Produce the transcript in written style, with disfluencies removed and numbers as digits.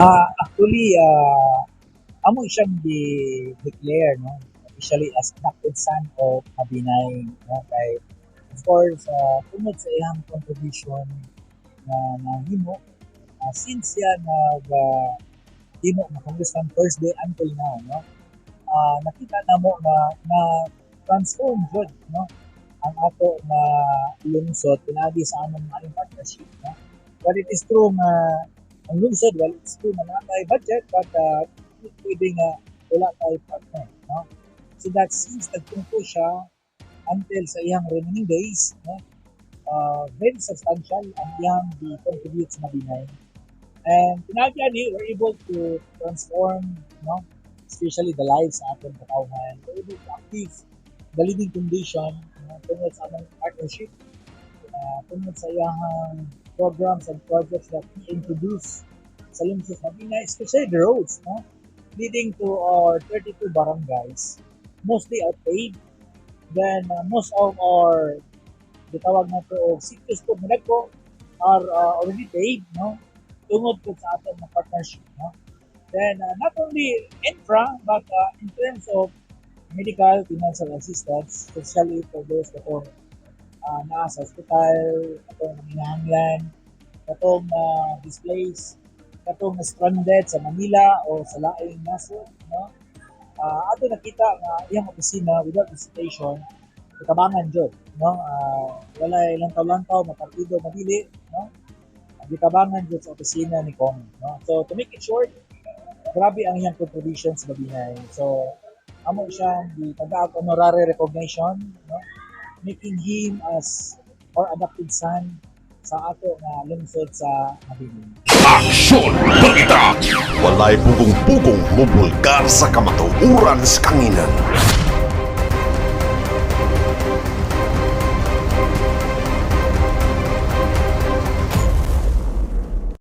Actually, amo siyang declare, no, officially as adopted son of Mabinay, no, kay of course, tungod sa iyang contribution na nahimo since yan himo na congressman first day until now, no, nakita namo na transform jud, no, ang ato na lungsod pinagi sa among maayong partnership, no. But it is true nga ang lungsod, well, it's true na natay budget, but pwede nga wala tayo partner, no. So that since nagtungko siya until sa iyang remaining days, no, very substantial ang iyang contribute sa Mabinay. And pinagyan ni, we're able to transform, no, especially the lives sa atong katawhan. We're able to active the living condition, tungod sa among partnership, tungod sa iyang programs and projects that we introduce sa lungsod sa Mabinay, especially the roads, no, leading to our 32 barangays, mostly are paved. Then most of our gitawag na to o sitios po minagko are already paid, no, tungod po sa ating partnership, no. Then not only infra but in terms of medical financial assistance, especially for those katong naa sa hospital, katong nanginahanglan, katong displaced, katong stranded sa Manila o sa laing nasod, no. Ato nakita nga iyang opisina without visitation ikabangan jud, no. Walay lantaw-lantaw mapartido madili, no. Gitabangan jud sa opisina ni Kong, no. So to make it short, grabe ang iyang contribution sa Mabinay. So amo siyang gitagaag honorary recognition, no, making him as our adopted son sa ato nga lungsod sa Mabinay. Aksyon! Balita! Walay pugong-pugong mubulgar sa kamatuuran sa kanginan.